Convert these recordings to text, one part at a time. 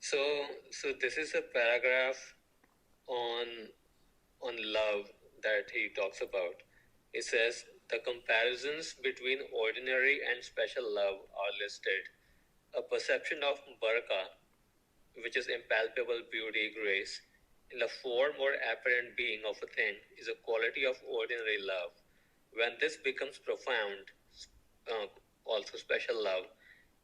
So this is a paragraph on love that he talks about. It says the comparisons between ordinary and special love are listed. A perception of baraka, which is impalpable beauty, grace, in the form or apparent being of a thing, is a quality of ordinary love. When this becomes profound, also special love,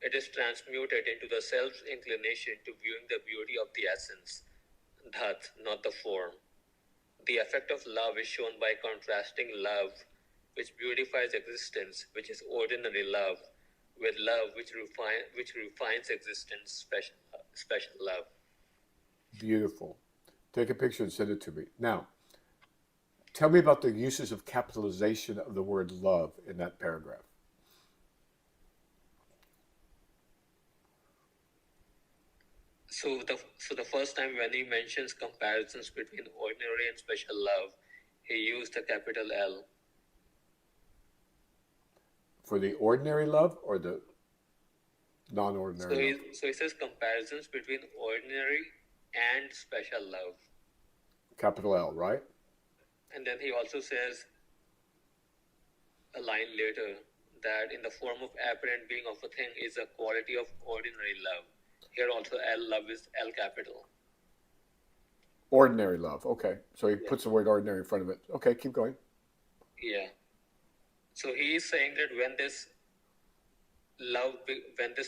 it is transmuted into the self's inclination to viewing the beauty of the essence, dhat, not the form. The effect of love is shown by contrasting love, which beautifies existence, which is ordinary love, with love which refines existence, special love. Beautiful. Take a picture and send it to me. Now, tell me about the uses of capitalization of the word love in that paragraph. So the first time when he mentions comparisons between ordinary and special love, he used a capital L. For the ordinary love or the non-ordinary love? So he says comparisons between ordinary and special love. Capital L, right? And then he also says a line later that in the form of apparent being of a thing is a quality of ordinary love. Here also love is L capital. Ordinary love. Okay. So he puts the word ordinary in front of it. Okay, keep going. Yeah. So he is saying that when this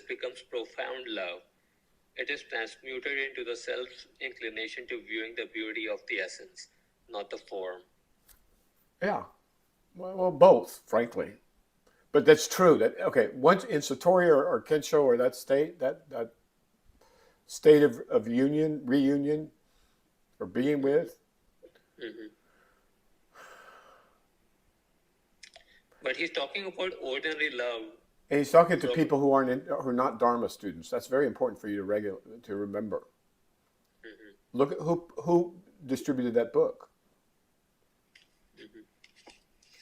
becomes profound love, it is transmuted into the self's inclination to viewing the beauty of the essence, not the form. Yeah. Well, both, frankly. But that's true. That okay. Once in Satori or Kensho or that state of union, reunion, or being with. Mm-hmm. But he's talking about ordinary love. And he's talking to people who are not Dharma students. That's very important for you to remember. Mm-hmm. Look at who distributed that book. Mm-hmm.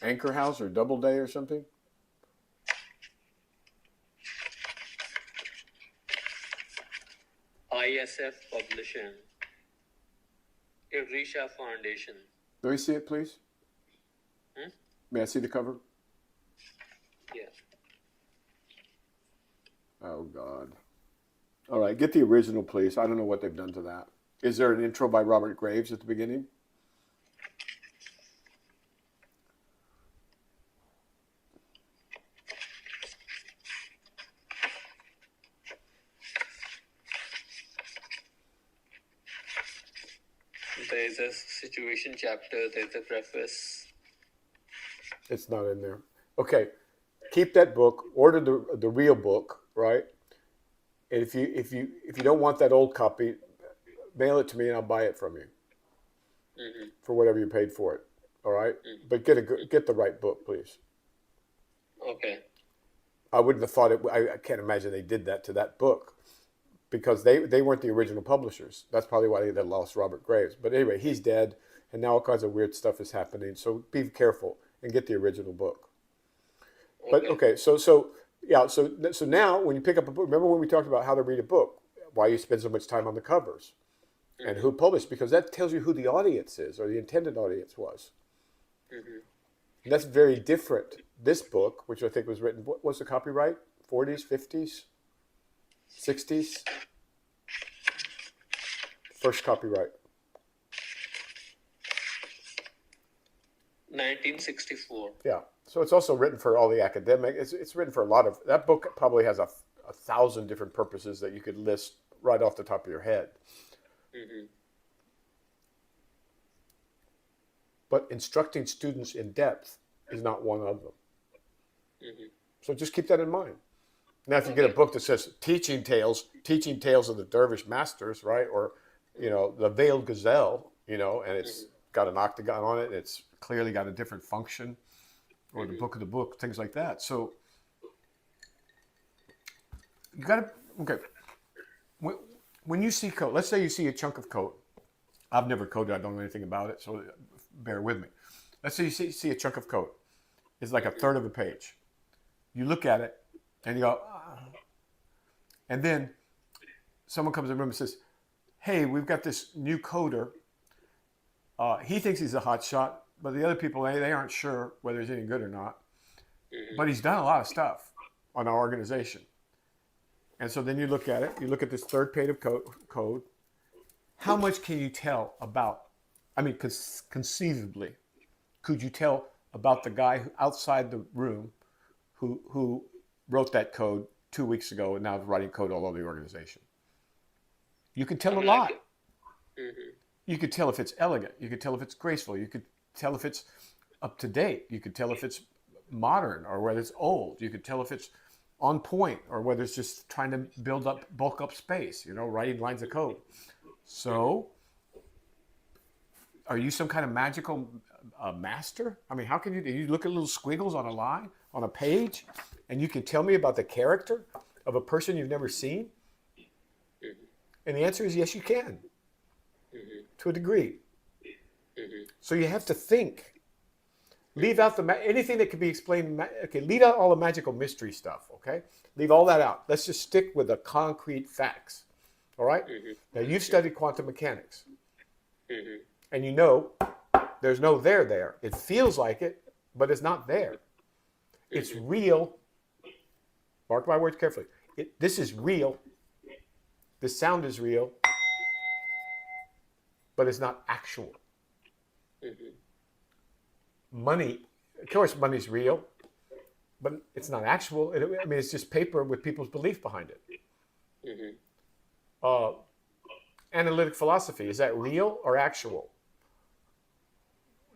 Anchor House or Doubleday or something. ISF Publishing. Irisha Foundation. Let me see it, please. May I see the cover? Yeah. Oh, God. All right, get the original, please. I don't know what they've done to that. Is there an intro by Robert Graves at the beginning? There's a situation chapter, there's a preface. It's not in there. Okay, keep that book. Order the real book, right? And if you don't want that old copy, mail it to me and I'll buy it from you for whatever you paid for it. All right, but get the right book, please. Okay. I wouldn't have thought it. I can't imagine they did that to that book because they weren't the original publishers. That's probably why they lost Robert Graves. But anyway, he's dead, and now all kinds of weird stuff is happening. So be careful and get the original book. Okay. But okay, so now when you pick up a book, remember when we talked about how to read a book, why you spend so much time on the covers, and who published, because that tells you who the audience is or the intended audience was. And that's very different. This book, which I think was written, what was the copyright? 40s, 50s, 60s? First copyright. 1964. Yeah. So it's also written for all the academic. It's written for a lot of. That book probably has a 1,000 different purposes that you could list right off the top of your head. But instructing students in depth is not one of them. So just keep that in mind. Now, if you get a book that says teaching tales of the dervish masters, right? Or, the veiled gazelle, and it's got an octagon on it. And it's clearly got a different function, or the book of the book, things like that. So you got to, okay. When you see code, let's say you see a chunk of code. I've never coded. I don't know anything about it. So bear with me. Let's say you see a chunk of code. It's like a third of a page. You look at it and you go, and then someone comes in the room and says, hey, we've got this new coder. He thinks he's a hot shot, but the other people, they aren't sure whether he's any good or not. But he's done a lot of stuff on our organization. And so then you look at it, you look at this third page of code. How much can you tell about, I mean, conceivably, could you tell about the guy outside the room who wrote that code 2 weeks ago and now is writing code all over the organization? You can tell a lot. You could tell if it's elegant. You could tell if it's graceful. You could tell if it's up to date. You could tell if it's modern or whether it's old. You could tell if it's on point or whether it's just trying to bulk up space, writing lines of code. So, are you some kind of magical master? I mean, how can you look at little squiggles on a line, on a page, and you can tell me about the character of a person you've never seen? And the answer is yes, you can, to a degree. So you have to think. Leave out anything that can be explained. Okay, leave out all the magical mystery stuff. Okay, leave all that out. Let's just stick with the concrete facts. All right. Now you've studied quantum mechanics, and you know there's no there. It feels like it, but it's not there. It's real. Mark my words carefully. This is real. The sound is real, but it's not actual. Money, of course, money's real, but it's not actual. I mean, it's just paper with people's belief behind it. Analytic philosophy, is that real or actual?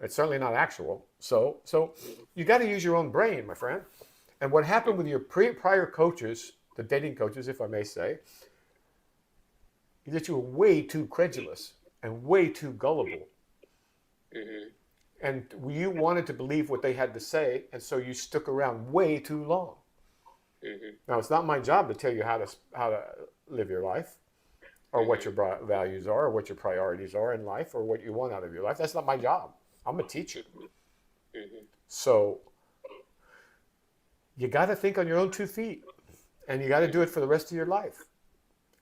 It's certainly not actual. So you got to use your own brain, my friend. And what happened with your prior coaches, the dating coaches, if I may say, is that you were way too credulous and way too gullible. And you wanted to believe what they had to say, and so you stuck around way too long. Now, it's not my job to tell you how to live your life, or what your values are, or what your priorities are in life, or what you want out of your life. That's not my job. I'm a teacher. So you got to think on your own 2 feet, and you got to do it for the rest of your life.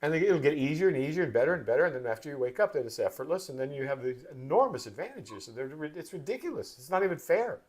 And it'll get easier and easier and better, and then after you wake up, then it's effortless, and then you have these enormous advantages. It's ridiculous. It's not even fair.